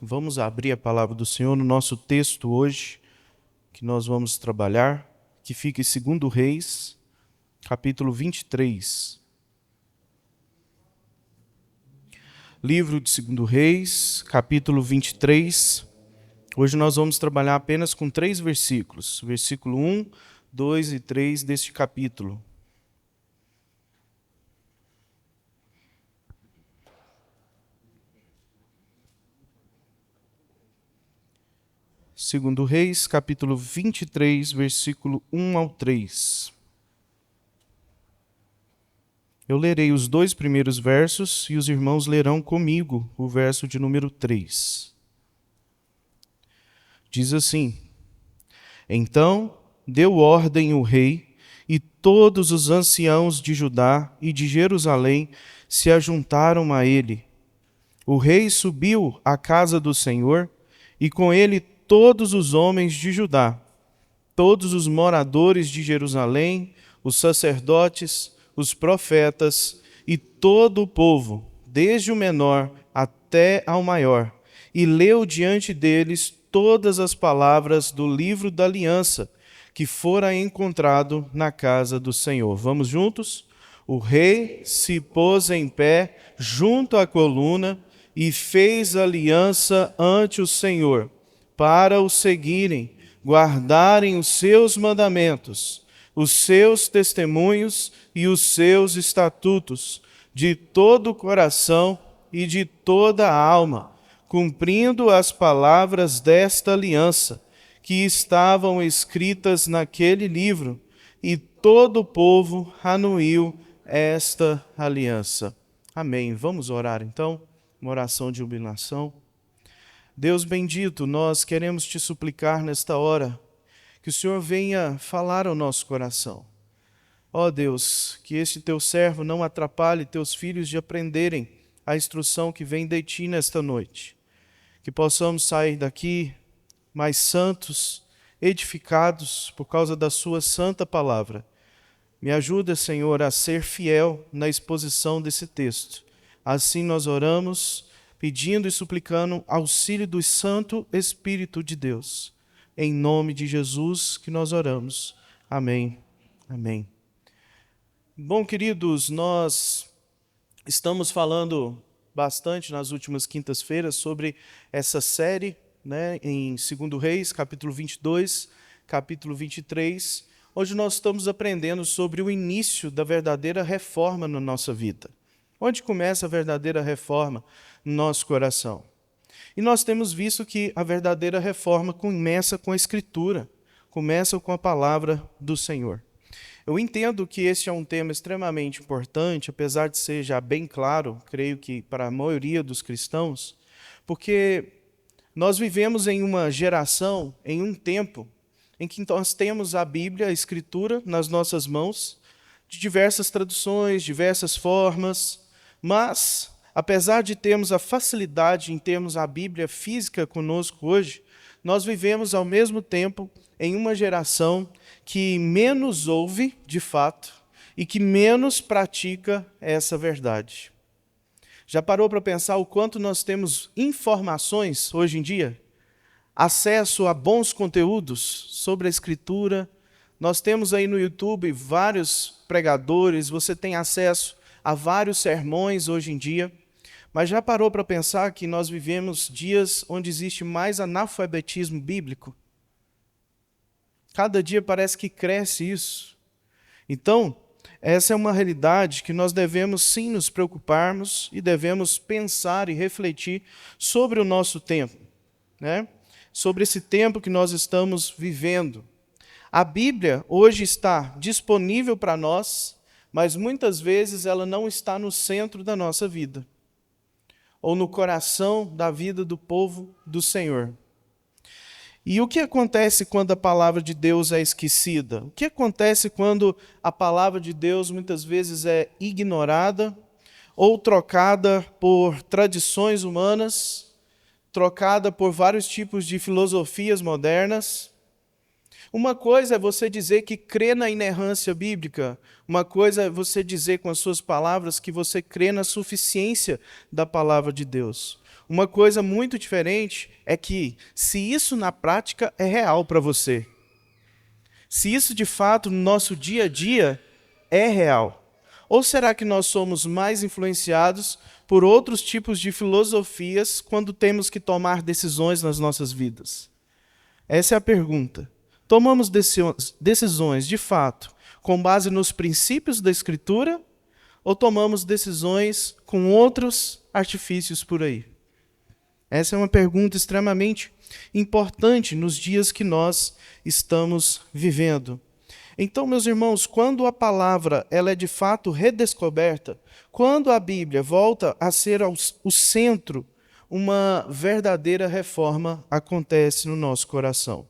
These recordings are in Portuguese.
Vamos abrir a palavra do Senhor no nosso texto hoje, que nós vamos trabalhar, que fica em 2 Reis, capítulo 23. Livro de 2 Reis, capítulo 23. Hoje nós vamos trabalhar apenas com 3 versículos, versículo 1, 2 e 3 deste capítulo. Segundo Reis, capítulo 23, versículo 1 ao 3. Eu lerei os 2 primeiros versos e os irmãos lerão comigo o verso de número 3. Diz assim: Então deu ordem o rei, e todos os anciãos de Judá e de Jerusalém se ajuntaram a ele. O rei subiu à casa do Senhor, e com ele todos os homens de Judá, todos os moradores de Jerusalém, os sacerdotes, os profetas e todo o povo, desde o menor até ao maior, e leu diante deles todas as palavras do livro da aliança que fora encontrado na casa do Senhor. Vamos juntos? O rei se pôs em pé junto à coluna e fez aliança ante o Senhor, para o seguirem, guardarem os seus mandamentos, os seus testemunhos e os seus estatutos, de todo o coração e de toda a alma, cumprindo as palavras desta aliança, que estavam escritas naquele livro, e todo o povo anuiu esta aliança. Amém. Vamos orar então, uma oração de jubilação. Deus bendito, nós queremos te suplicar nesta hora que o Senhor venha falar ao nosso coração. Ó Deus, que este teu servo não atrapalhe teus filhos de aprenderem a instrução que vem de ti nesta noite. Que possamos sair daqui mais santos, edificados por causa da sua santa palavra. Me ajuda, Senhor, a ser fiel na exposição desse texto. Assim nós oramos, pedindo e suplicando auxílio do Santo Espírito de Deus. Em nome de Jesus que nós oramos. Amém. Amém. Bom, queridos, nós estamos falando bastante nas últimas quintas-feiras sobre essa série, em 2 Reis, capítulo 22, capítulo 23. Hoje nós estamos aprendendo sobre o início da verdadeira reforma na nossa vida. Onde começa a verdadeira reforma no nosso coração? E nós temos visto que a verdadeira reforma começa com a Escritura, começa com a palavra do Senhor. Eu entendo que este é um tema extremamente importante, apesar de ser já bem claro, creio que para a maioria dos cristãos, porque nós vivemos em uma geração, em um tempo, em que nós temos a Bíblia, a Escritura, nas nossas mãos, de diversas traduções, diversas formas, mas, apesar de termos a facilidade em termos a Bíblia física conosco hoje, nós vivemos ao mesmo tempo em uma geração que menos ouve, de fato, e que menos pratica essa verdade. Já parou para pensar o quanto nós temos informações hoje em dia? Acesso a bons conteúdos sobre a Escritura. Nós temos aí no YouTube vários pregadores, você tem acesso a vários sermões hoje em dia, mas já parou para pensar que nós vivemos dias onde existe mais analfabetismo bíblico? Cada dia parece que cresce isso. Então, essa é uma realidade que nós devemos sim nos preocuparmos e devemos pensar e refletir sobre o nosso tempo, sobre esse tempo que nós estamos vivendo. A Bíblia hoje está disponível para nós, mas muitas vezes ela não está no centro da nossa vida, ou no coração da vida do povo do Senhor. E o que acontece quando a palavra de Deus é esquecida? O que acontece quando a palavra de Deus muitas vezes é ignorada ou trocada por tradições humanas, trocada por vários tipos de filosofias modernas? Uma coisa é você dizer que crê na inerrância bíblica, uma coisa é você dizer com as suas palavras que você crê na suficiência da palavra de Deus. Uma coisa muito diferente é que, se isso na prática é real para você, se isso de fato no nosso dia a dia é real, ou será que nós somos mais influenciados por outros tipos de filosofias quando temos que tomar decisões nas nossas vidas? Essa é a pergunta. Tomamos decisões de fato com base nos princípios da Escritura ou tomamos decisões com outros artifícios por aí? Essa é uma pergunta extremamente importante nos dias que nós estamos vivendo. Então, meus irmãos, quando a palavra ela é de fato redescoberta, quando a Bíblia volta a ser o centro, uma verdadeira reforma acontece no nosso coração.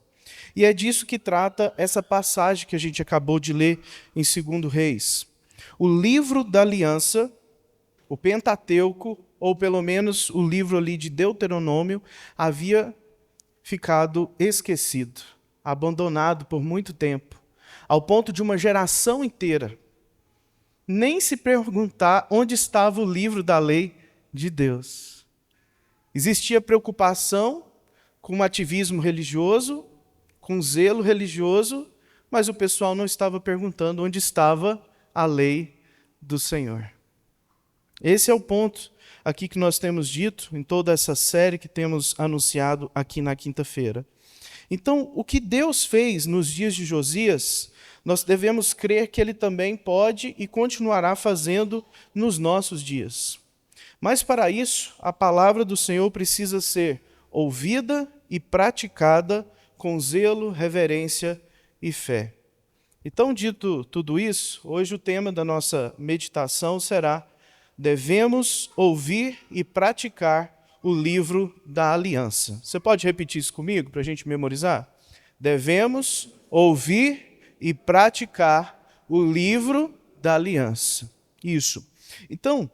E é disso que trata essa passagem que a gente acabou de ler em 2 Reis. O livro da aliança, o Pentateuco, ou pelo menos o livro ali de Deuteronômio, havia ficado esquecido, abandonado por muito tempo, ao ponto de uma geração inteira nem se perguntar onde estava o livro da lei de Deus. Existia preocupação com o ativismo religioso, com zelo religioso, mas o pessoal não estava perguntando onde estava a lei do Senhor. Esse é o ponto aqui que nós temos dito em toda essa série que temos anunciado aqui na quinta-feira. Então, o que Deus fez nos dias de Josias, nós devemos crer que Ele também pode e continuará fazendo nos nossos dias. Mas para isso, a palavra do Senhor precisa ser ouvida e praticada com zelo, reverência e fé. Então, dito tudo isso, hoje o tema da nossa meditação será: devemos ouvir e praticar o livro da aliança. Você pode repetir isso comigo para a gente memorizar? Devemos ouvir e praticar o livro da aliança. Isso. Então,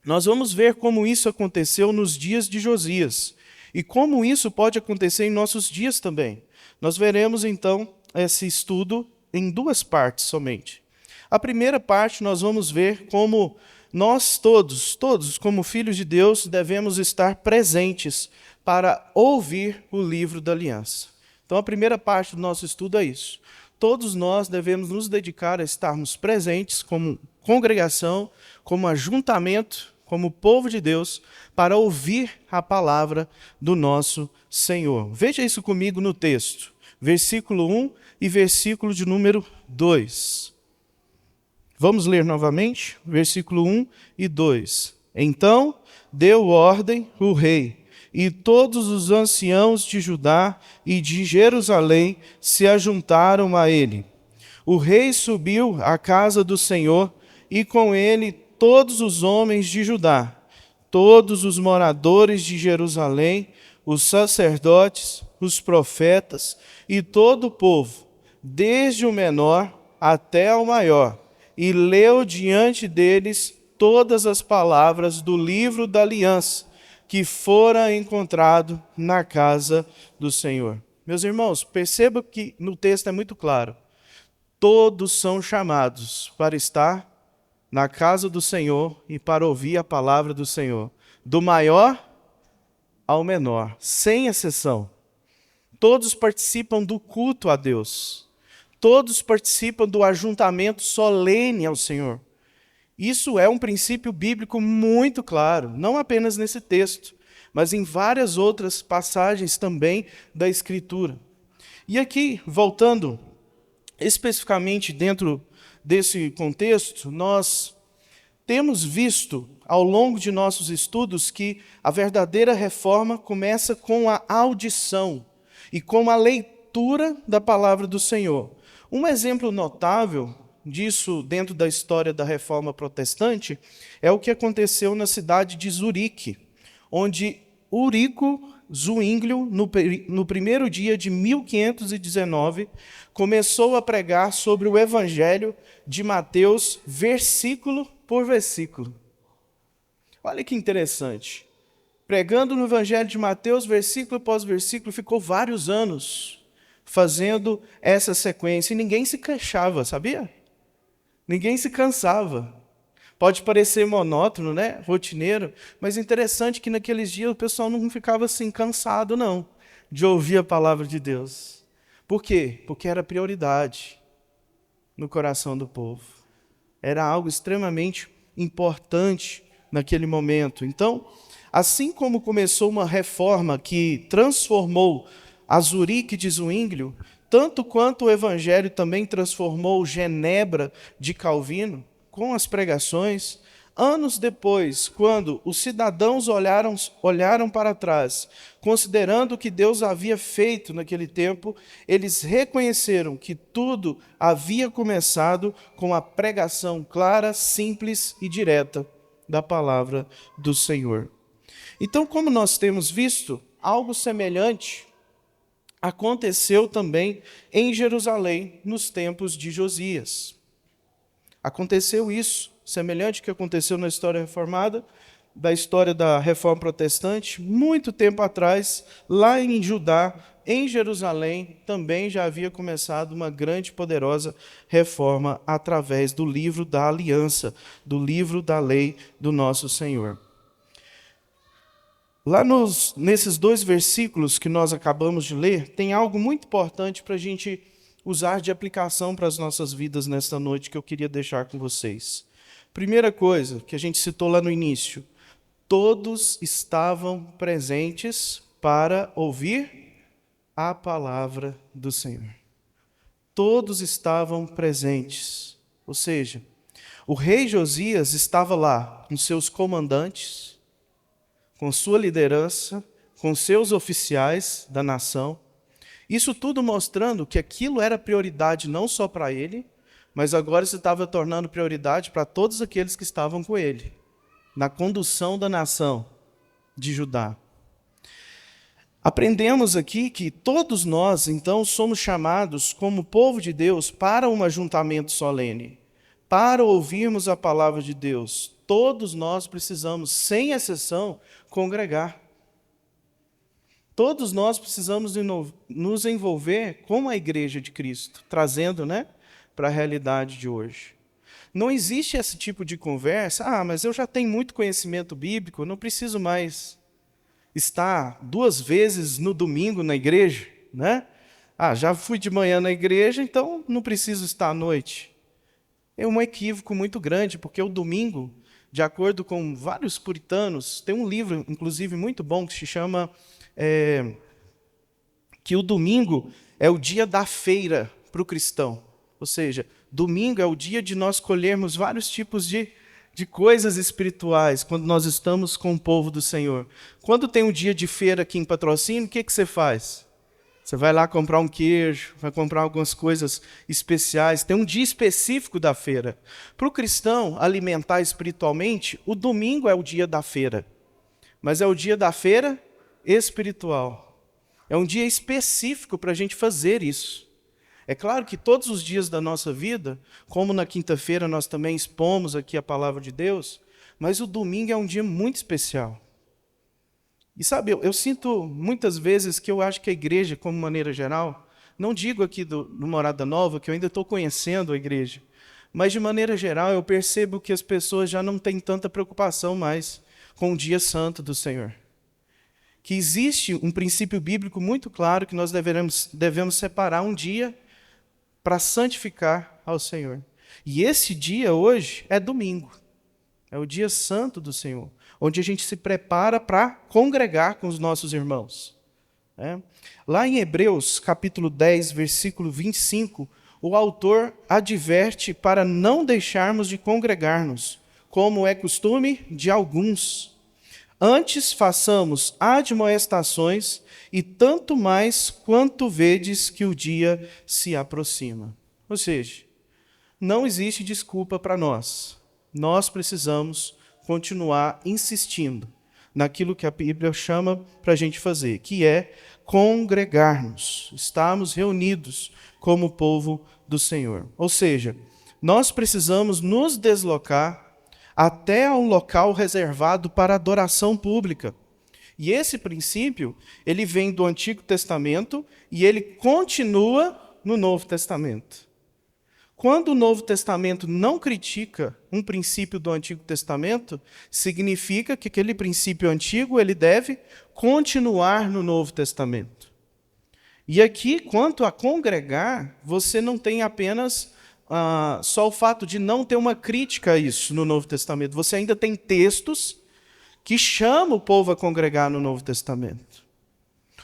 nós vamos ver como isso aconteceu nos dias de Josias e como isso pode acontecer em nossos dias também. Nós veremos então esse estudo em duas partes somente. A primeira parte nós vamos ver como nós todos como filhos de Deus, devemos estar presentes para ouvir o livro da aliança. Então a primeira parte do nosso estudo é isso. Todos nós devemos nos dedicar a estarmos presentes como congregação, como ajuntamento, como povo de Deus, para ouvir a palavra do nosso Senhor. Veja isso comigo no texto, versículo 1 e versículo de número 2. Vamos ler novamente, versículo 1 e 2. Então deu ordem o rei, e todos os anciãos de Judá e de Jerusalém se ajuntaram a ele. O rei subiu à casa do Senhor, e com ele todos os homens de Judá, todos os moradores de Jerusalém, os sacerdotes, os profetas e todo o povo, desde o menor até o maior, e leu diante deles todas as palavras do livro da aliança que fora encontrado na casa do Senhor. Meus irmãos, perceba que no texto é muito claro. Todos são chamados para estar na casa do Senhor e para ouvir a palavra do Senhor, do maior ao menor, sem exceção. Todos participam do culto a Deus. Todos participam do ajuntamento solene ao Senhor. Isso é um princípio bíblico muito claro, não apenas nesse texto, mas em várias outras passagens também da Escritura. E aqui, voltando especificamente dentro desse contexto, nós temos visto ao longo de nossos estudos que a verdadeira reforma começa com a audição e com a leitura da palavra do Senhor. Um exemplo notável disso dentro da história da Reforma Protestante é o que aconteceu na cidade de Zurique, onde Eurico Zwinglio, no primeiro dia de 1519, começou a pregar sobre o Evangelho de Mateus, versículo por versículo. Olha que interessante. Pregando no Evangelho de Mateus, versículo após versículo, ficou vários anos fazendo essa sequência, e ninguém se queixava, sabia? Ninguém se cansava, Pode parecer monótono, né? Rotineiro, mas interessante que naqueles dias o pessoal não ficava assim cansado, não, de ouvir a palavra de Deus. Por quê? Porque era prioridade no coração do povo. Era algo extremamente importante naquele momento. Então, assim como começou uma reforma que transformou a Zurique de Zwinglio, tanto quanto o Evangelho também transformou Genebra de Calvino, com as pregações, anos depois, quando os cidadãos olharam para trás, considerando o que Deus havia feito naquele tempo, eles reconheceram que tudo havia começado com a pregação clara, simples e direta da palavra do Senhor. Então, como nós temos visto, algo semelhante aconteceu também em Jerusalém nos tempos de Josias. Aconteceu isso, semelhante ao que aconteceu na história reformada, da história da reforma protestante, muito tempo atrás, lá em Judá, em Jerusalém, também já havia começado uma grande e poderosa reforma através do livro da aliança, do livro da lei do nosso Senhor. Lá nesses 2 versículos que nós acabamos de ler, tem algo muito importante para a gente usar de aplicação para as nossas vidas nesta noite que eu queria deixar com vocês. Primeira coisa que a gente citou lá no início, todos estavam presentes para ouvir a palavra do Senhor. Todos estavam presentes, ou seja, o rei Josias estava lá com seus comandantes, com sua liderança, com seus oficiais da nação. Isso tudo mostrando que aquilo era prioridade não só para ele, mas agora se estava tornando prioridade para todos aqueles que estavam com ele, na condução da nação de Judá. Aprendemos aqui que todos nós, então, somos chamados como povo de Deus para um ajuntamento solene, para ouvirmos a palavra de Deus. Todos nós precisamos, sem exceção, congregar. Todos nós precisamos nos envolver com a igreja de Cristo, trazendo, para a realidade de hoje. Não existe esse tipo de conversa, mas eu já tenho muito conhecimento bíblico, eu não preciso mais estar 2 vezes no domingo na igreja, já fui de manhã na igreja, então não preciso estar à noite. É um equívoco muito grande, porque o domingo, de acordo com vários puritanos, tem um livro, inclusive, muito bom, que se chama que o domingo é o dia da feira para o cristão. Ou seja, domingo é o dia de nós colhermos vários tipos de coisas espirituais, quando nós estamos com o povo do Senhor. Quando tem um dia de feira aqui em Patrocínio, o que você faz? Você vai lá comprar um queijo, vai comprar algumas coisas especiais. Tem um dia específico da feira. Para o cristão alimentar espiritualmente, o domingo é o dia da feira. Mas é o dia da feira espiritual. É um dia específico para a gente fazer isso. É claro que todos os dias da nossa vida, como na quinta-feira nós também expomos aqui a palavra de Deus, mas o domingo é um dia muito especial. E sabe, eu sinto muitas vezes que eu acho que a igreja, como maneira geral, não digo aqui do Morada Nova, que eu ainda estou conhecendo a igreja, mas de maneira geral eu percebo que as pessoas já não têm tanta preocupação mais com o dia santo do Senhor. Que existe um princípio bíblico muito claro que nós devemos separar um dia para santificar ao Senhor. E esse dia hoje é domingo, é o dia santo do Senhor, onde a gente se prepara para congregar com os nossos irmãos. Lá em Hebreus, capítulo 10, versículo 25, o autor adverte para não deixarmos de congregar-nos, como é costume de alguns. Antes façamos admoestações, e tanto mais quanto vedes que o dia se aproxima. Ou seja, não existe desculpa para nós. Nós precisamos continuar insistindo naquilo que a Bíblia chama para a gente fazer, que é congregar-nos, estarmos reunidos como povo do Senhor. Ou seja, nós precisamos nos deslocar até um local reservado para adoração pública. E esse princípio, ele vem do Antigo Testamento e ele continua no Novo Testamento. Quando o Novo Testamento não critica um princípio do Antigo Testamento, significa que aquele princípio antigo ele deve continuar no Novo Testamento. E aqui, quanto a congregar, você não tem apenas só o fato de não ter uma crítica a isso no Novo Testamento. Você ainda tem textos que chamam o povo a congregar no Novo Testamento.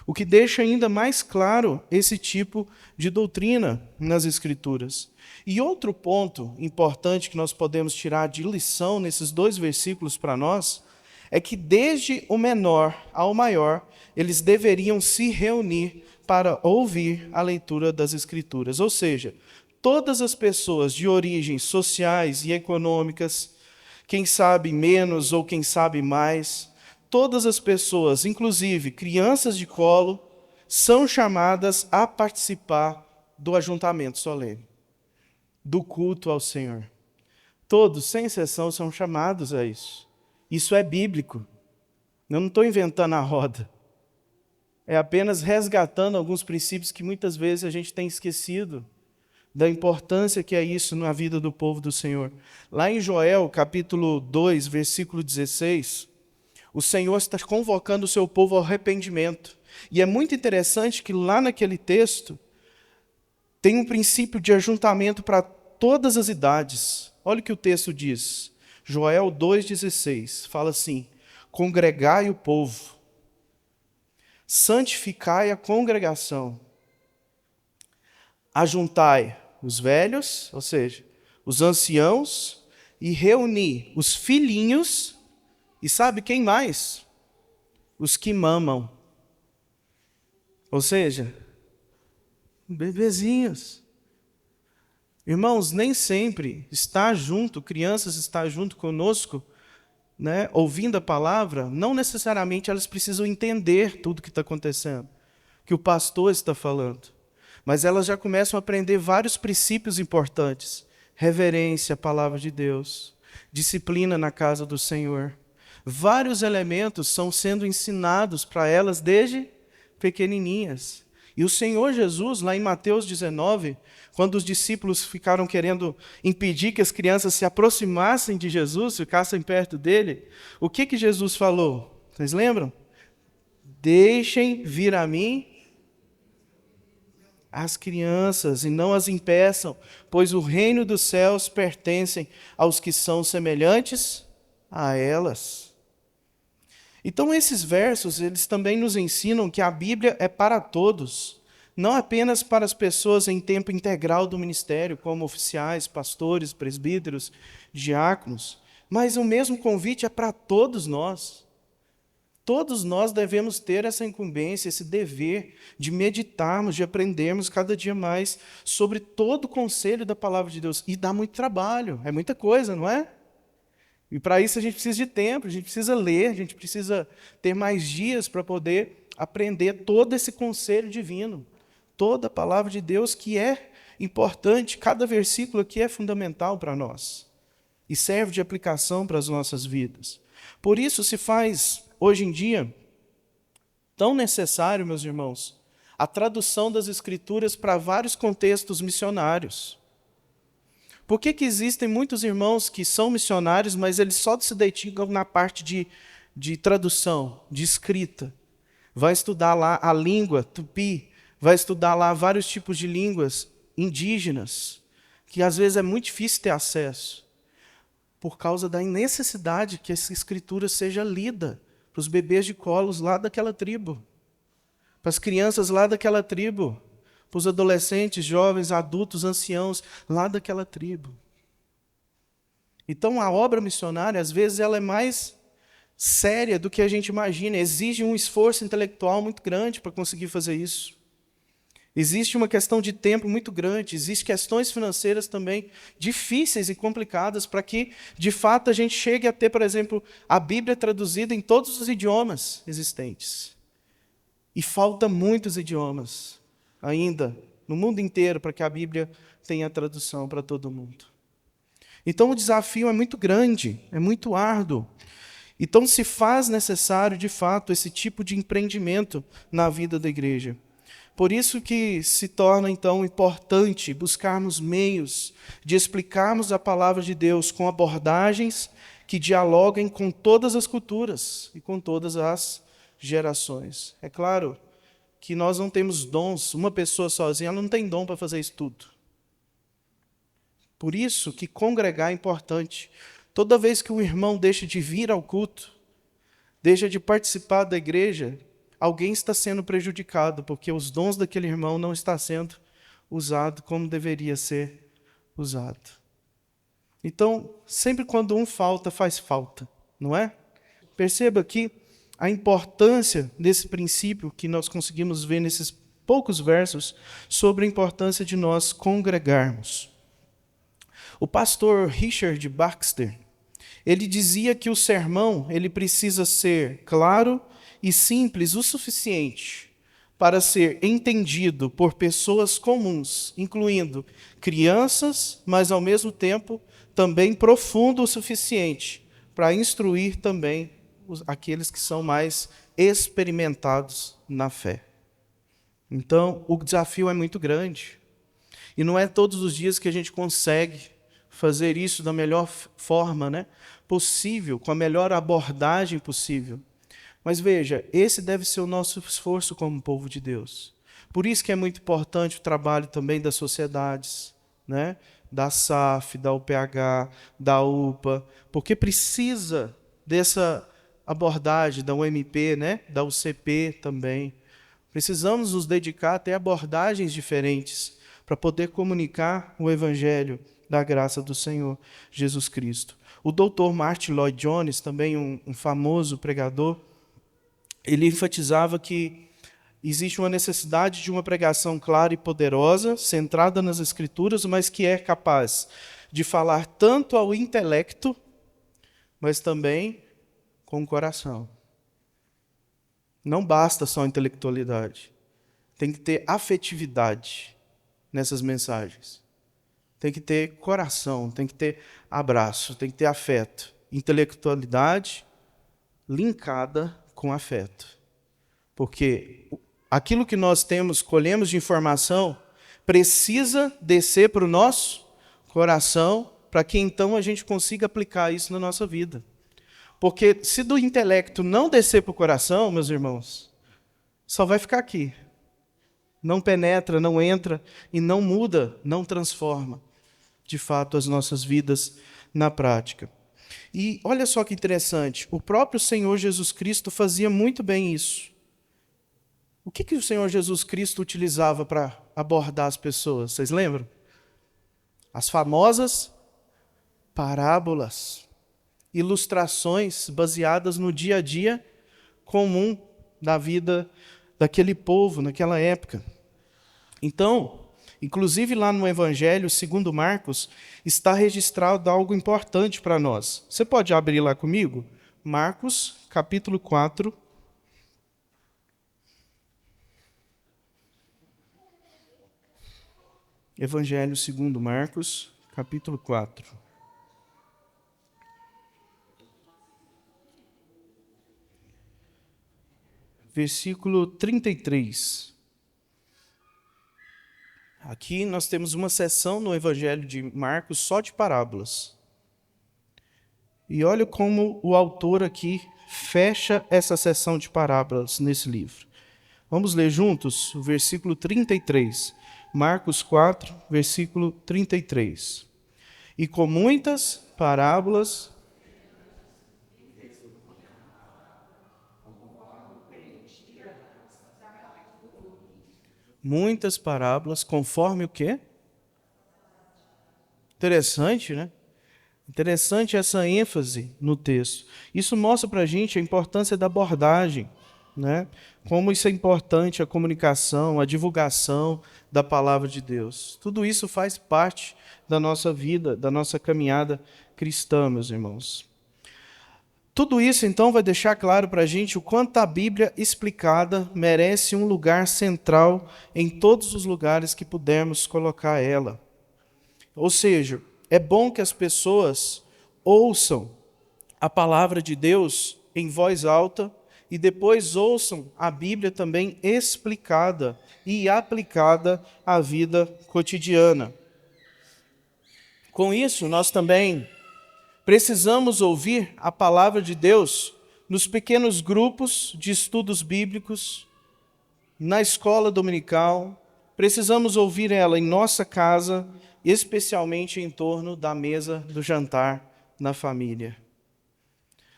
O que deixa ainda mais claro esse tipo de doutrina nas Escrituras. E outro ponto importante que nós podemos tirar de lição nesses 2 versículos para nós, é que desde o menor ao maior, eles deveriam se reunir para ouvir a leitura das Escrituras. Ou seja, todas as pessoas de origens sociais e econômicas, quem sabe menos ou quem sabe mais, todas as pessoas, inclusive crianças de colo, são chamadas a participar do ajuntamento solene, do culto ao Senhor. Todos, sem exceção, são chamados a isso. Isso é bíblico. Eu não estou inventando a roda. É apenas resgatando alguns princípios que muitas vezes a gente tem esquecido da importância que é isso na vida do povo do Senhor. Lá em Joel, capítulo 2, versículo 16, o Senhor está convocando o seu povo ao arrependimento. E é muito interessante que lá naquele texto tem um princípio de ajuntamento para todas as idades. Olha o que o texto diz. Joel 2,16 fala assim: congregai o povo, santificai a congregação, ajuntai os velhos, ou seja, os anciãos, e reuni os filhinhos. E sabe quem mais? Os que mamam. Ou seja, bebezinhos. Irmãos, nem sempre estar junto, crianças estar junto conosco, né, ouvindo a palavra, não necessariamente elas precisam entender tudo que está acontecendo, que o pastor está falando. Mas elas já começam a aprender vários princípios importantes. Reverência à palavra de Deus, disciplina na casa do Senhor. Vários elementos são sendo ensinados para elas desde pequenininhas. E o Senhor Jesus, lá em Mateus 19, quando os discípulos ficaram querendo impedir que as crianças se aproximassem de Jesus, ficassem perto dele, o que Jesus falou? Vocês lembram? Deixem vir a mim as crianças e não as impeçam, pois o reino dos céus pertence aos que são semelhantes a elas. Então esses versos, eles também nos ensinam que a Bíblia é para todos, não apenas para as pessoas em tempo integral do ministério, como oficiais, pastores, presbíteros, diáconos, mas o mesmo convite é para todos nós. Todos nós devemos ter essa incumbência, esse dever de meditarmos, de aprendermos cada dia mais sobre todo o conselho da palavra de Deus. E dá muito trabalho, é muita coisa, não é? E para isso a gente precisa de tempo, a gente precisa ler, a gente precisa ter mais dias para poder aprender todo esse conselho divino, toda a palavra de Deus que é importante, cada versículo aqui é fundamental para nós e serve de aplicação para as nossas vidas. Por isso se faz, hoje em dia, tão necessário, meus irmãos, a tradução das Escrituras para vários contextos missionários. Por que existem muitos irmãos que são missionários, mas eles só se dedicam na parte de tradução, de escrita? Vai estudar lá a língua tupi, vai estudar lá vários tipos de línguas indígenas, que às vezes é muito difícil ter acesso, por causa da necessidade que essa escritura seja lida para os bebês de colos lá daquela tribo, para as crianças lá daquela tribo, para os adolescentes, jovens, adultos, anciãos, lá daquela tribo. Então, a obra missionária, às vezes, ela é mais séria do que a gente imagina. Exige um esforço intelectual muito grande para conseguir fazer isso. Existe uma questão de tempo muito grande. Existem questões financeiras também difíceis e complicadas para que, de fato, a gente chegue a ter, por exemplo, a Bíblia traduzida em todos os idiomas existentes. E falta muitos idiomas ainda, no mundo inteiro, para que a Bíblia tenha tradução para todo mundo. Então o desafio é muito grande, é muito árduo. Então se faz necessário, de fato, esse tipo de empreendimento na vida da igreja. Por isso que se torna, então, importante buscarmos meios de explicarmos a palavra de Deus com abordagens que dialoguem com todas as culturas e com todas as gerações. É claro que nós não temos dons, uma pessoa sozinha ela não tem dom para fazer isso tudo. Por isso que congregar é importante. Toda vez que um irmão deixa de vir ao culto, deixa de participar da igreja, alguém está sendo prejudicado, porque os dons daquele irmão não estão sendo usados como deveria ser usado. Então, sempre quando um falta, faz falta, não é? Perceba aqui a importância desse princípio que nós conseguimos ver nesses poucos versos sobre a importância de nós congregarmos. O pastor Richard Baxter, ele dizia que o sermão ele precisa ser claro e simples o suficiente para ser entendido por pessoas comuns, incluindo crianças, mas ao mesmo tempo também profundo o suficiente para instruir também aqueles que são mais experimentados na fé. Então, o desafio é muito grande. E não é todos os dias que a gente consegue fazer isso da melhor forma, né, possível, com a melhor abordagem possível. Mas veja, esse deve ser o nosso esforço como povo de Deus. Por isso que é muito importante o trabalho também das sociedades, né, da SAF, da UPH, da UPA, porque precisa dessa abordagem da UMP, né, da UCP também. Precisamos nos dedicar a ter abordagens diferentes para poder comunicar o Evangelho da graça do Senhor Jesus Cristo. O Dr. Martin Lloyd Jones, também um famoso pregador, ele enfatizava que existe uma necessidade de uma pregação clara e poderosa, centrada nas Escrituras, mas que é capaz de falar tanto ao intelecto, mas também com o coração. Não basta só a intelectualidade. Tem que ter afetividade nessas mensagens. Tem que ter coração, tem que ter abraço, tem que ter afeto. Intelectualidade linkada com afeto. Porque aquilo que nós temos, colhemos de informação, precisa descer para o nosso coração, para que então a gente consiga aplicar isso na nossa vida. Porque se do intelecto não descer para o coração, meus irmãos, só vai ficar aqui. Não penetra, não entra e não muda, não transforma, de fato, as nossas vidas na prática. E olha só que interessante, o próprio Senhor Jesus Cristo fazia muito bem isso. O que o Senhor Jesus Cristo utilizava para abordar as pessoas? Vocês lembram? As famosas parábolas, ilustrações baseadas no dia a dia comum da vida daquele povo naquela época. Então, inclusive lá no Evangelho, segundo Marcos, está registrado algo importante para nós. Você pode abrir lá comigo? Marcos, capítulo 4. Evangelho segundo Marcos, capítulo 4. Versículo 33. Aqui nós temos uma seção no Evangelho de Marcos só de parábolas. E olha como o autor aqui fecha essa seção de parábolas nesse livro. Vamos ler juntos o versículo 33. Marcos 4, versículo 33. E com muitas parábolas conforme o quê? Interessante, né? Interessante essa ênfase no texto. Isso mostra para a gente a importância da abordagem, né? Como isso é importante, a comunicação, a divulgação da palavra de Deus. Tudo isso faz parte da nossa vida, da nossa caminhada cristã, meus irmãos. Tudo isso, então, vai deixar claro para a gente o quanto a Bíblia explicada merece um lugar central em todos os lugares que pudermos colocar ela. Ou seja, é bom que as pessoas ouçam a palavra de Deus em voz alta e depois ouçam a Bíblia também explicada e aplicada à vida cotidiana. Com isso, nós também precisamos ouvir a palavra de Deus nos pequenos grupos de estudos bíblicos, na escola dominical. Precisamos ouvir ela em nossa casa, especialmente em torno da mesa do jantar na família.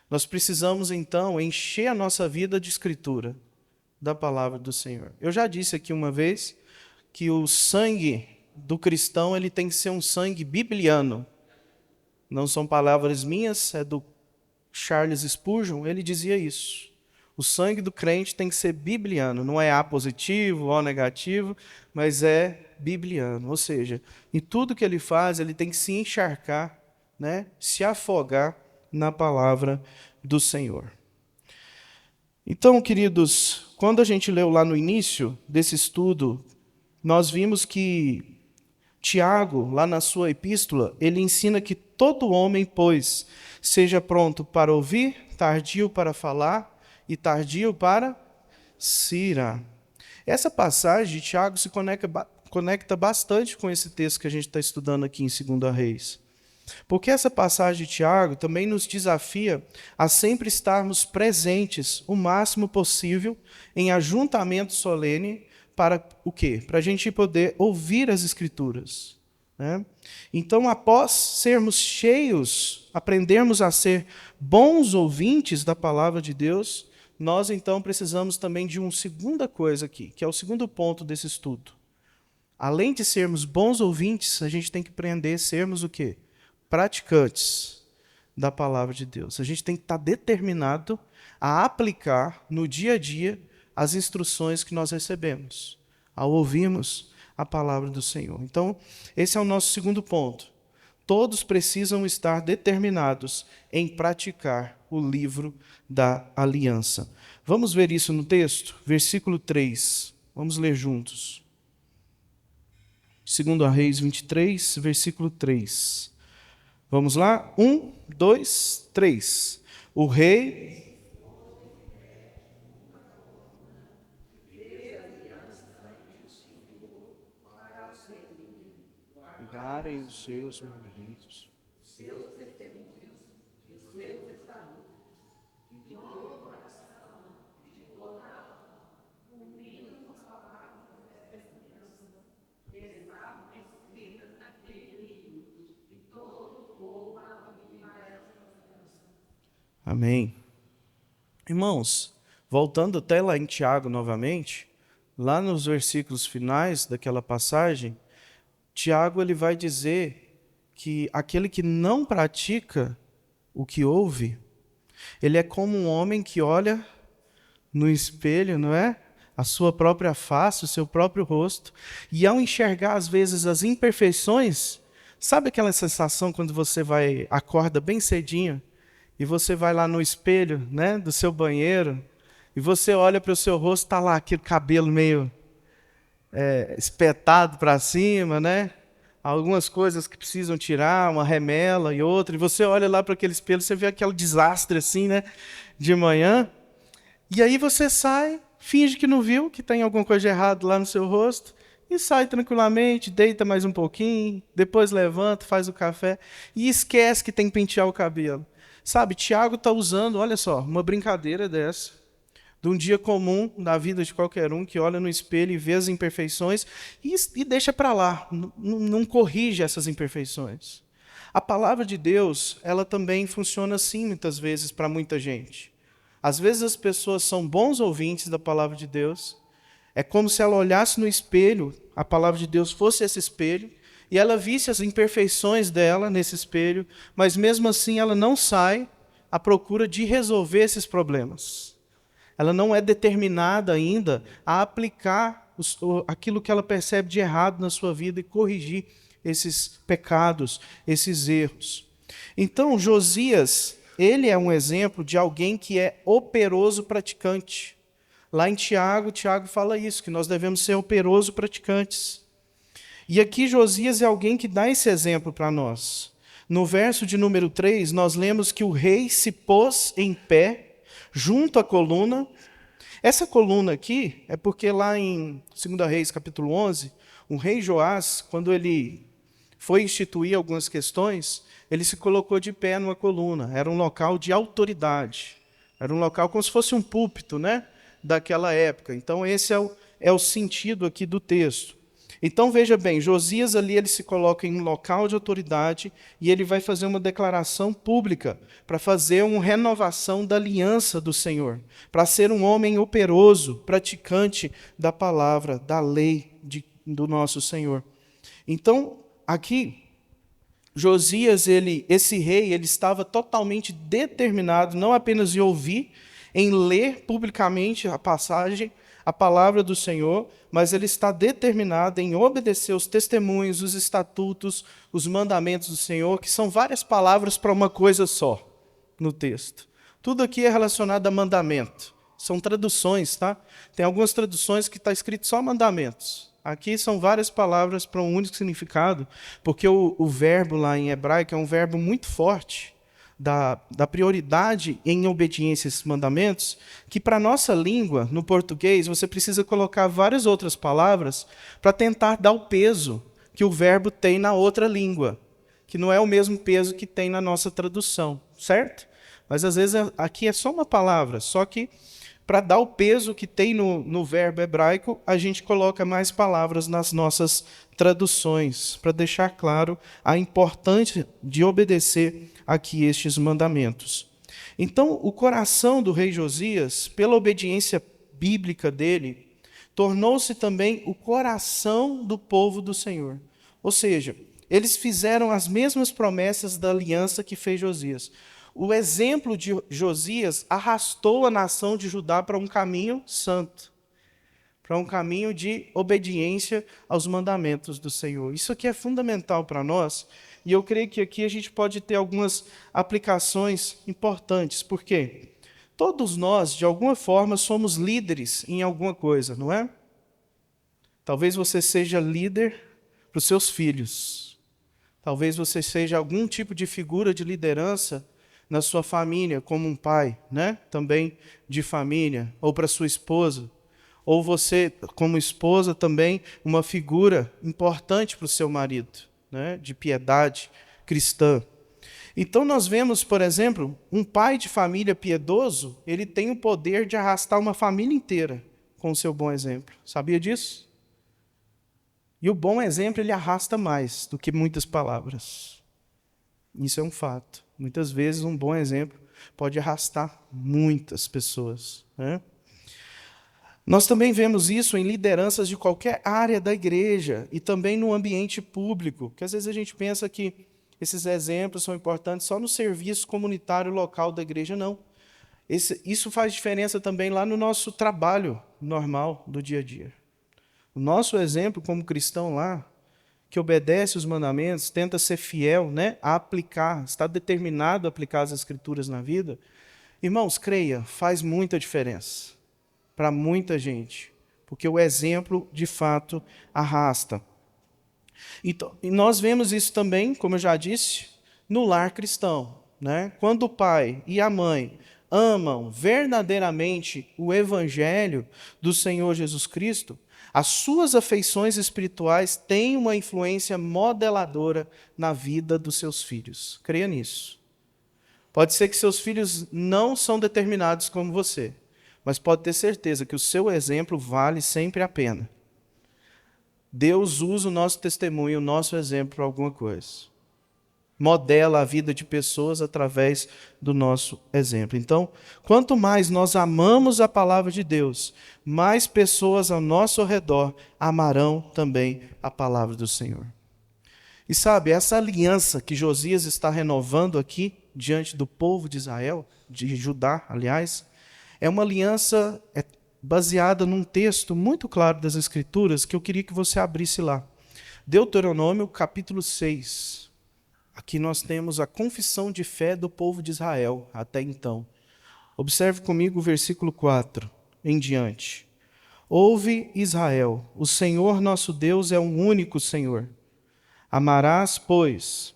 Nós precisamos, então, encher a nossa vida de escritura, da palavra do Senhor. Eu já disse aqui uma vez que o sangue do cristão ele tem que ser um sangue bibliano. Não são palavras minhas, é do Charles Spurgeon, ele dizia isso. O sangue do crente tem que ser bibliano, não é A positivo, O negativo, mas é bibliano. Ou seja, em tudo que ele faz, ele tem que se encharcar, né? Se afogar na palavra do Senhor. Então, queridos, quando a gente leu lá no início desse estudo, nós vimos que Tiago, lá na sua epístola, ele ensina que todo homem, pois, seja pronto para ouvir, tardio para falar e tardio para se irar. Essa passagem de Tiago se conecta bastante com esse texto que a gente está estudando aqui em 2 Reis. Porque essa passagem de Tiago também nos desafia a sempre estarmos presentes o máximo possível em ajuntamento solene para o quê? Para a gente poder ouvir as Escrituras, né? Então, após sermos cheios, aprendermos a ser bons ouvintes da palavra de Deus, nós então precisamos também de uma segunda coisa aqui, que é o segundo ponto desse estudo. Além de sermos bons ouvintes, a gente tem que aprender a sermos o quê? Praticantes da palavra de Deus. A gente tem que estar determinado a aplicar no dia a dia as instruções que nós recebemos, ao ouvirmos a palavra do Senhor. Então, esse é o nosso segundo ponto. Todos precisam estar determinados em praticar o livro da aliança. Vamos ver isso no texto? Versículo 3. Vamos ler juntos. 2 Reis 23, versículo 3. Vamos lá? 1, 2, 3. O rei... Ligarem os seus mandamentos. Amém. Irmãos, voltando até lá em Tiago novamente, lá nos versículos finais daquela passagem, Tiago ele vai dizer que aquele que não pratica o que ouve, ele é como um homem que olha no espelho, não é? A sua própria face, o seu próprio rosto, e ao enxergar às vezes as imperfeições, sabe aquela sensação quando você acorda bem cedinho e você vai lá no espelho, né, do seu banheiro, e você olha para o seu rosto, está lá aquele cabelo meio espetado para cima, né? Algumas coisas que precisam tirar, uma remela e outra, e você olha lá para aquele espelho, você vê aquele desastre assim, né, de manhã, e aí você sai, finge que não viu, que tem alguma coisa de errado lá no seu rosto, e sai tranquilamente, deita mais um pouquinho, depois levanta, faz o café, e esquece que tem que pentear o cabelo. Sabe, Tiago está usando, olha só, uma brincadeira dessa, de um dia comum na vida de qualquer um que olha no espelho e vê as imperfeições e deixa para lá, não corrige essas imperfeições. A palavra de Deus, ela também funciona assim muitas vezes para muita gente. Às vezes as pessoas são bons ouvintes da palavra de Deus, é como se ela olhasse no espelho, a palavra de Deus fosse esse espelho, e ela visse as imperfeições dela nesse espelho, mas mesmo assim ela não sai à procura de resolver esses problemas. Ela não é determinada ainda a aplicar aquilo que ela percebe de errado na sua vida e corrigir esses pecados, esses erros. Então, Josias, ele é um exemplo de alguém que é operoso praticante. Lá em Tiago fala isso, que nós devemos ser operosos praticantes. E aqui Josias é alguém que dá esse exemplo para nós. No verso de número 3, nós lemos que o rei se pôs em pé junto à coluna. Essa coluna aqui é porque lá em 2 Reis, capítulo 11, o rei Joás, quando ele foi instituir algumas questões, ele se colocou de pé numa coluna. Era um local de autoridade. Era um local como se fosse um púlpito, né, daquela época. Então, esse é o sentido aqui do texto. Então, veja bem, Josias ali ele se coloca em um local de autoridade e ele vai fazer uma declaração pública para fazer uma renovação da aliança do Senhor, para ser um homem operoso, praticante da palavra, da lei do nosso Senhor. Então, aqui, Josias, esse rei, ele estava totalmente determinado, não apenas em ouvir, em ler publicamente a passagem, a palavra do Senhor, mas ele está determinado em obedecer os testemunhos, os estatutos, os mandamentos do Senhor, que são várias palavras para uma coisa só no texto. Tudo aqui é relacionado a mandamento. São traduções, tá? Tem algumas traduções que está escrito só mandamentos. Aqui são várias palavras para um único significado, porque o verbo lá em hebraico é um verbo muito forte, da prioridade em obediência a esses mandamentos, que para a nossa língua, no português, você precisa colocar várias outras palavras para tentar dar o peso que o verbo tem na outra língua, que não é o mesmo peso que tem na nossa tradução, certo? Mas às vezes aqui é só uma palavra, só que para dar o peso que tem no verbo hebraico, a gente coloca mais palavras nas nossas traduções, para deixar claro a importância de obedecer aqui estes mandamentos. Então, o coração do rei Josias, pela obediência bíblica dele, tornou-se também o coração do povo do Senhor. Ou seja, eles fizeram as mesmas promessas da aliança que fez Josias. O exemplo de Josias arrastou a nação de Judá para um caminho santo, para um caminho de obediência aos mandamentos do Senhor. Isso aqui é fundamental para nós, e eu creio que aqui a gente pode ter algumas aplicações importantes, porque todos nós, de alguma forma, somos líderes em alguma coisa, não é? Talvez você seja líder para os seus filhos, talvez você seja algum tipo de figura de liderança na sua família, como um pai, né? Também de família, ou para sua esposa, ou você, como esposa, também uma figura importante para o seu marido, né? De piedade cristã. Então nós vemos, por exemplo, um pai de família piedoso, ele tem o poder de arrastar uma família inteira com o seu bom exemplo. Sabia disso? E o bom exemplo, ele arrasta mais do que muitas palavras. Isso é um fato. Muitas vezes um bom exemplo pode arrastar muitas pessoas, né? Nós também vemos isso em lideranças de qualquer área da igreja e também no ambiente público, que às vezes a gente pensa que esses exemplos são importantes só no serviço comunitário local da igreja, não. Isso faz diferença também lá no nosso trabalho normal do dia a dia. O nosso exemplo como cristão lá, que obedece os mandamentos, tenta ser fiel, né, a aplicar, está determinado a aplicar as Escrituras na vida, irmãos, creia, faz muita diferença para muita gente, porque o exemplo, de fato, arrasta. E nós vemos isso também, como eu já disse, no lar cristão, né? Quando o pai e a mãe amam verdadeiramente o Evangelho do Senhor Jesus Cristo, as suas afeições espirituais têm uma influência modeladora na vida dos seus filhos. Creia nisso. Pode ser que seus filhos não são determinados como você, mas pode ter certeza que o seu exemplo vale sempre a pena. Deus usa o nosso testemunho, o nosso exemplo para alguma coisa. Modela a vida de pessoas através do nosso exemplo. Então, quanto mais nós amamos a palavra de Deus, mais pessoas ao nosso redor amarão também a palavra do Senhor. E sabe, essa aliança que Josias está renovando aqui diante do povo de Israel, de Judá, aliás, é uma aliança baseada num texto muito claro das Escrituras que eu queria que você abrisse lá. Deuteronômio, capítulo 6. Aqui nós temos a confissão de fé do povo de Israel até então. Observe comigo o versículo 4 em diante. Ouve, Israel, o Senhor nosso Deus é um único Senhor. Amarás, pois,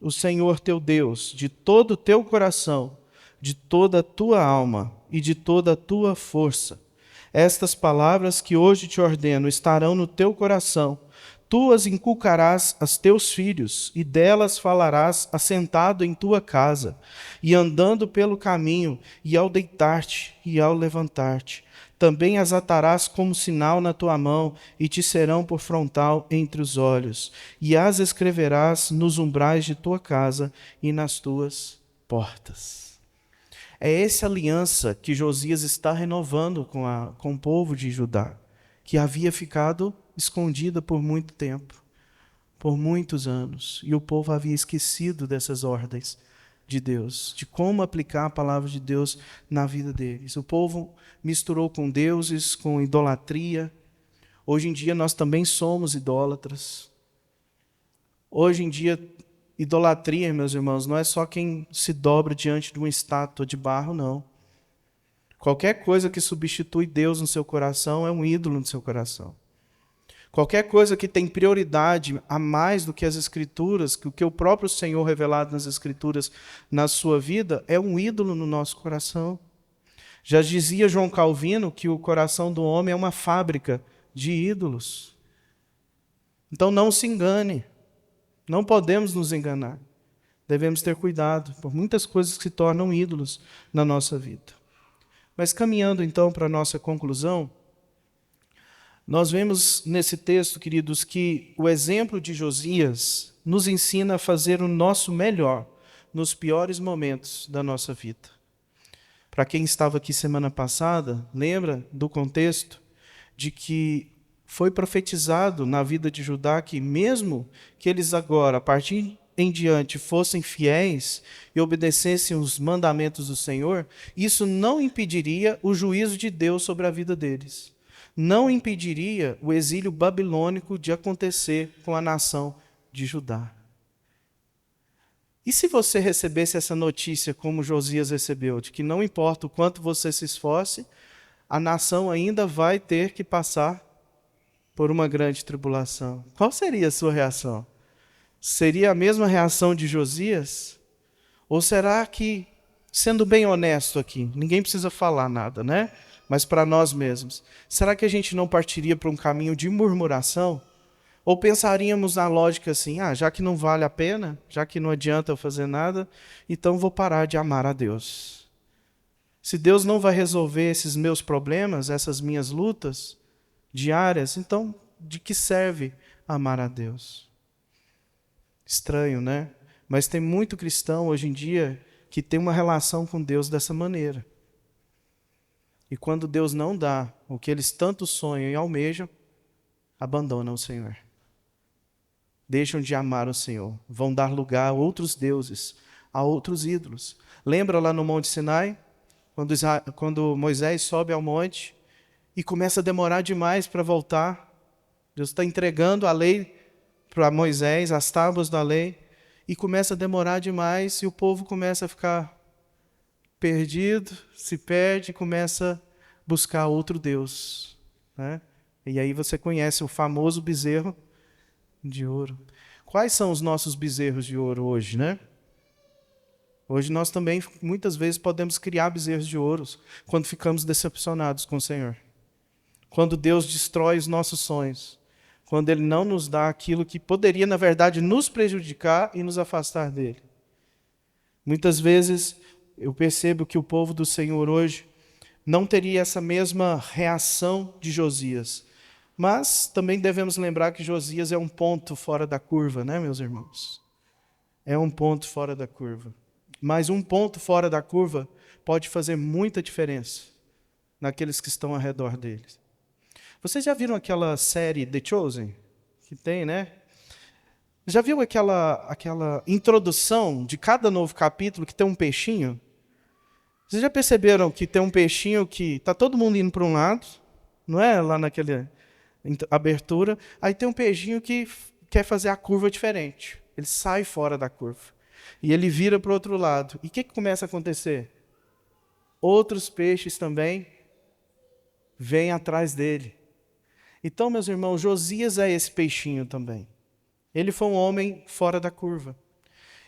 o Senhor teu Deus de todo o teu coração, de toda a tua alma e de toda a tua força. Estas palavras que hoje te ordeno estarão no teu coração. Tu as inculcarás aos teus filhos, e delas falarás assentado em tua casa, e andando pelo caminho, e ao deitar-te e ao levantar-te. Também as atarás como sinal na tua mão, e te serão por frontal entre os olhos. E as escreverás nos umbrais de tua casa e nas tuas portas. É essa aliança que Josias está renovando com o povo de Judá, que havia ficado escondida por muito tempo, por muitos anos. E o povo havia esquecido dessas ordens de Deus, de como aplicar a palavra de Deus na vida deles. O povo misturou com deuses, com idolatria. Hoje em dia nós também somos idólatras. Hoje em dia, idolatria, meus irmãos, não é só quem se dobra diante de uma estátua de barro, não. Qualquer coisa que substitui Deus no seu coração é um ídolo no seu coração. Qualquer coisa que tem prioridade a mais do que as Escrituras, que o que o próprio Senhor revelado nas Escrituras na sua vida, é um ídolo no nosso coração. Já dizia João Calvino que o coração do homem é uma fábrica de ídolos. Então não se engane, não podemos nos enganar. Devemos ter cuidado por muitas coisas que se tornam ídolos na nossa vida. Mas caminhando então para a nossa conclusão, nós vemos nesse texto, queridos, que o exemplo de Josias nos ensina a fazer o nosso melhor nos piores momentos da nossa vida. Para quem estava aqui semana passada, lembra do contexto de que foi profetizado na vida de Judá que mesmo que eles agora, a partir em diante, fossem fiéis e obedecessem os mandamentos do Senhor, isso não impediria o juízo de Deus sobre a vida deles. Não impediria o exílio babilônico de acontecer com a nação de Judá. E se você recebesse essa notícia como Josias recebeu, de que não importa o quanto você se esforce, a nação ainda vai ter que passar por uma grande tribulação? Qual seria a sua reação? Seria a mesma reação de Josias? Ou será que, sendo bem honesto aqui, ninguém precisa falar nada, né? Mas para nós mesmos, será que a gente não partiria para um caminho de murmuração? Ou pensaríamos na lógica assim, já que não vale a pena, já que não adianta eu fazer nada, então vou parar de amar a Deus. Se Deus não vai resolver esses meus problemas, essas minhas lutas diárias, então de que serve amar a Deus? Estranho, né? Mas tem muito cristão hoje em dia que tem uma relação com Deus dessa maneira. E quando Deus não dá o que eles tanto sonham e almejam, abandonam o Senhor. Deixam de amar o Senhor. Vão dar lugar a outros deuses, a outros ídolos. Lembra lá no Monte Sinai? Quando Moisés sobe ao monte e começa a demorar demais para voltar. Deus está entregando a lei para Moisés, as tábuas da lei, e começa a demorar demais e o povo começa a ficar perdido, se perde e começa a buscar outro Deus, né? E aí você conhece o famoso bezerro de ouro. Quais são os nossos bezerros de ouro hoje, né? Hoje nós também, muitas vezes, podemos criar bezerros de ouro quando ficamos decepcionados com o Senhor. Quando Deus destrói os nossos sonhos. Quando Ele não nos dá aquilo que poderia, na verdade, nos prejudicar e nos afastar dEle. Muitas vezes eu percebo que o povo do Senhor hoje não teria essa mesma reação de Josias. Mas também devemos lembrar que Josias é um ponto fora da curva, né, meus irmãos? É um ponto fora da curva. Mas um ponto fora da curva pode fazer muita diferença naqueles que estão ao redor deles. Vocês já viram aquela série The Chosen? Que tem, né? Já viu aquela introdução de cada novo capítulo que tem um peixinho? Vocês já perceberam que tem um peixinho que está todo mundo indo para um lado, não é? Lá naquela abertura. Aí tem um peixinho que quer fazer a curva diferente. Ele sai fora da curva. E ele vira para o outro lado. E o que começa a acontecer? Outros peixes também vêm atrás dele. Então, meus irmãos, Josias é esse peixinho também. Ele foi um homem fora da curva.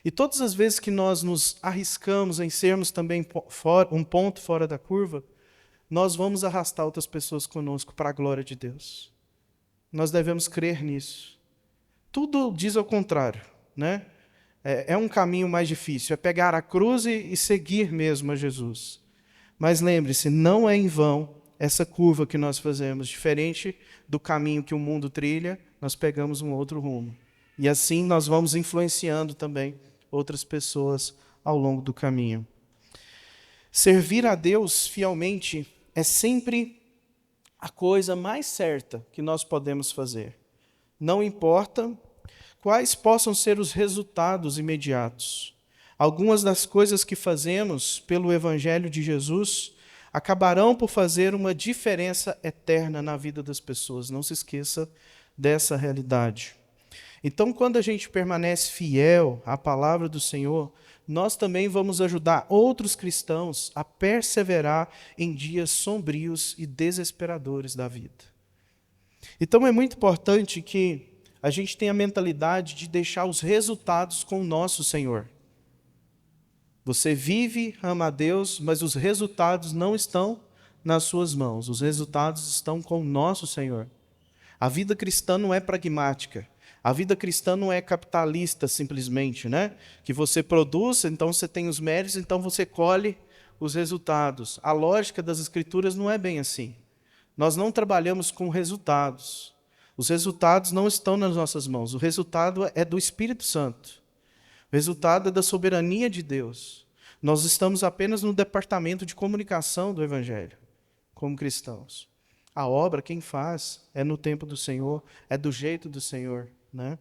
E todas as vezes que nós nos arriscamos em sermos também um ponto fora da curva, nós vamos arrastar outras pessoas conosco para a glória de Deus. Nós devemos crer nisso. Tudo diz ao contrário, né? É um caminho mais difícil, é pegar a cruz e seguir mesmo a Jesus. Mas lembre-se, não é em vão essa curva que nós fazemos. Diferente do caminho que o mundo trilha, nós pegamos um outro rumo. E assim nós vamos influenciando também outras pessoas ao longo do caminho. Servir a Deus fielmente é sempre a coisa mais certa que nós podemos fazer. Não importa quais possam ser os resultados imediatos. Algumas das coisas que fazemos pelo Evangelho de Jesus acabarão por fazer uma diferença eterna na vida das pessoas. Não se esqueça dessa realidade. Então, quando a gente permanece fiel à palavra do Senhor, nós também vamos ajudar outros cristãos a perseverar em dias sombrios e desesperadores da vida. Então, é muito importante que a gente tenha a mentalidade de deixar os resultados com o nosso Senhor. Você vive, ama a Deus, mas os resultados não estão nas suas mãos. Os resultados estão com o nosso Senhor. A vida cristã não é pragmática. A vida cristã não é capitalista simplesmente, né? Que você produz, então você tem os méritos, então você colhe os resultados. A lógica das Escrituras não é bem assim. Nós não trabalhamos com resultados. Os resultados não estão nas nossas mãos. O resultado é do Espírito Santo. O resultado é da soberania de Deus. Nós estamos apenas no departamento de comunicação do Evangelho, como cristãos. A obra, quem faz, é no tempo do Senhor, é do jeito do Senhor, né?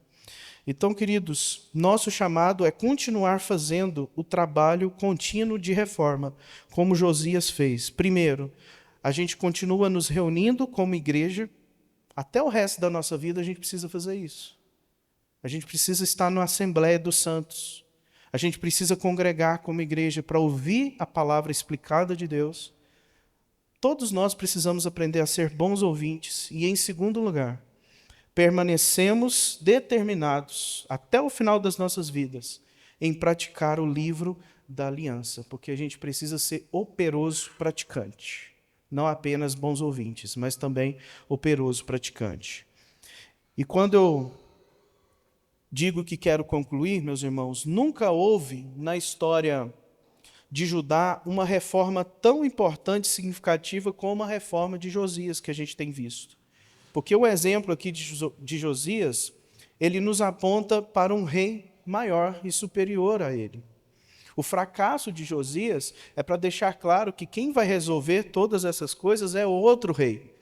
Então, queridos, nosso chamado é continuar fazendo o trabalho contínuo de reforma, como Josias fez. Primeiro, a gente continua nos reunindo como igreja. Até o resto da nossa vida a gente precisa fazer isso. A gente precisa estar na Assembleia dos Santos. A gente precisa congregar como igreja para ouvir a palavra explicada de Deus. Todos nós precisamos aprender a ser bons ouvintes. E, em segundo lugar, permanecemos determinados, até o final das nossas vidas, em praticar o livro da aliança, porque a gente precisa ser operoso praticante. Não apenas bons ouvintes, mas também operoso praticante. E quando eu digo que quero concluir, meus irmãos, nunca houve na história de Judá uma reforma tão importante e significativa como a reforma de Josias que a gente tem visto. Porque o exemplo aqui de Josias, ele nos aponta para um rei maior e superior a ele. O fracasso de Josias é para deixar claro que quem vai resolver todas essas coisas é outro rei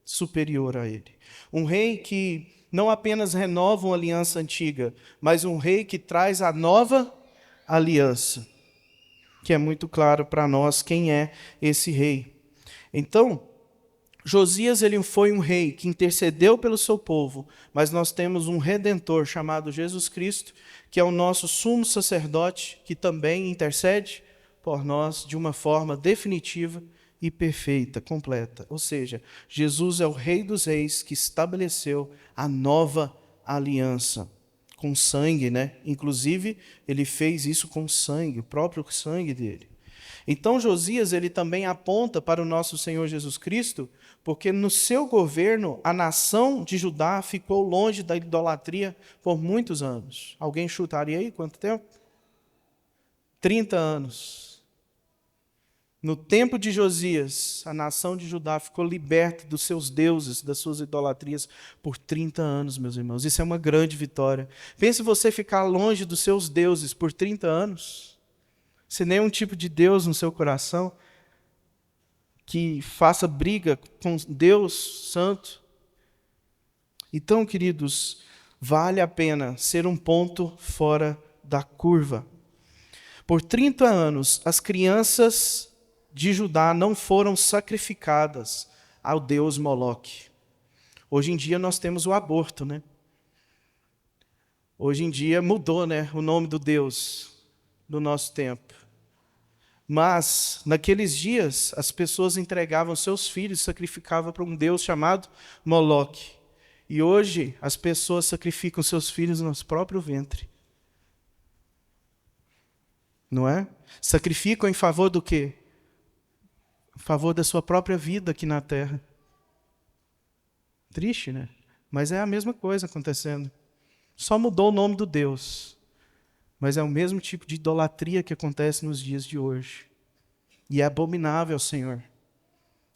superior a ele. Um rei que não apenas renova uma aliança antiga, mas um rei que traz a nova aliança, que é muito claro para nós quem é esse rei. Então, Josias ele foi um rei que intercedeu pelo seu povo, mas nós temos um redentor chamado Jesus Cristo, que é o nosso sumo sacerdote, que também intercede por nós de uma forma definitiva e perfeita, completa. Ou seja, Jesus é o Rei dos Reis que estabeleceu a nova aliança com sangue, né? Inclusive, ele fez isso com sangue, o próprio sangue dele. Então, Josias ele também aponta para o nosso Senhor Jesus Cristo, porque no seu governo a nação de Judá ficou longe da idolatria por muitos anos. Alguém chutaria aí quanto tempo? 30 anos. No tempo de Josias, a nação de Judá ficou liberta dos seus deuses, das suas idolatrias, por 30 anos, meus irmãos. Isso é uma grande vitória. Pense você ficar longe dos seus deuses por 30 anos, sem nenhum tipo de Deus no seu coração, que faça briga com Deus Santo. Então, queridos, vale a pena ser um ponto fora da curva. Por 30 anos, as crianças de Judá não foram sacrificadas ao deus Moloque. Hoje em dia nós temos o aborto, né? Hoje em dia mudou, né, o nome do Deus do nosso tempo. Mas, naqueles dias, as pessoas entregavam seus filhos e sacrificavam para um deus chamado Moloque. E hoje, as pessoas sacrificam seus filhos no próprio ventre. não é? Sacrificam em favor do quê? Em favor da sua própria vida aqui na terra. Triste, né? Mas é a mesma coisa acontecendo. Só mudou o nome do Deus. Mas é o mesmo tipo de idolatria que acontece nos dias de hoje. E é abominável ao Senhor.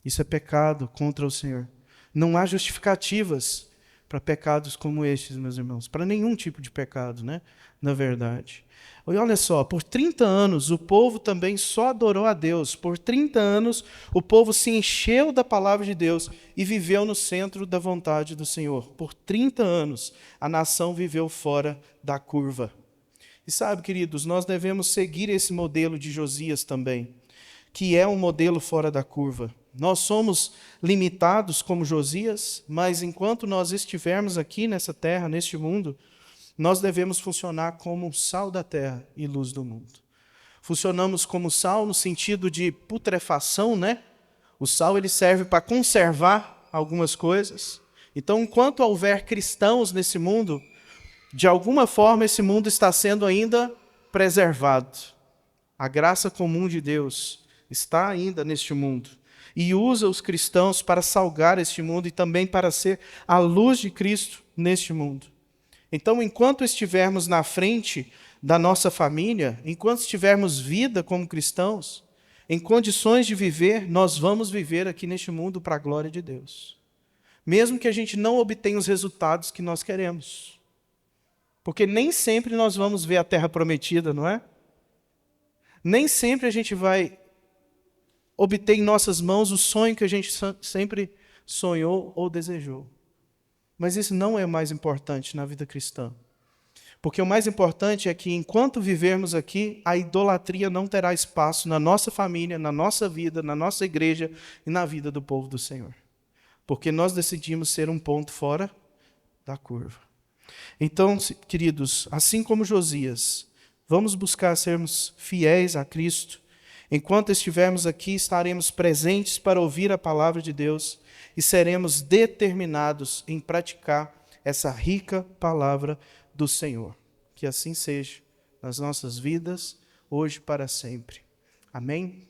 Isso é pecado contra o Senhor. Não há justificativas para pecados como estes, meus irmãos. Para nenhum tipo de pecado, né? Na verdade. E olha só, por 30 anos o povo também só adorou a Deus. Por 30 anos o povo se encheu da palavra de Deus e viveu no centro da vontade do Senhor. Por 30 anos a nação viveu fora da curva. E sabe, queridos, nós devemos seguir esse modelo de Josias também, que é um modelo fora da curva. Nós somos limitados como Josias, mas enquanto nós estivermos aqui nessa terra, neste mundo, nós devemos funcionar como sal da terra e luz do mundo. Funcionamos como sal no sentido de putrefação, né? O sal ele serve para conservar algumas coisas. Então, enquanto houver cristãos nesse mundo, de alguma forma esse mundo está sendo ainda preservado. A graça comum de Deus está ainda neste mundo e usa os cristãos para salgar este mundo e também para ser a luz de Cristo neste mundo. Então, enquanto estivermos na frente da nossa família, enquanto tivermos vida como cristãos, em condições de viver, nós vamos viver aqui neste mundo para a glória de Deus. Mesmo que a gente não obtenha os resultados que nós queremos. Porque nem sempre nós vamos ver a terra prometida, não é? Nem sempre a gente vai obter em nossas mãos o sonho que a gente sempre sonhou ou desejou. Mas isso não é o mais importante na vida cristã. Porque o mais importante é que enquanto vivermos aqui, a idolatria não terá espaço na nossa família, na nossa vida, na nossa igreja e na vida do povo do Senhor. Porque nós decidimos ser um ponto fora da curva. Então, queridos, assim como Josias, vamos buscar sermos fiéis a Cristo. Enquanto estivermos aqui, estaremos presentes para ouvir a palavra de Deus e seremos determinados em praticar essa rica palavra do Senhor. Que assim seja nas nossas vidas, hoje e para sempre. Amém?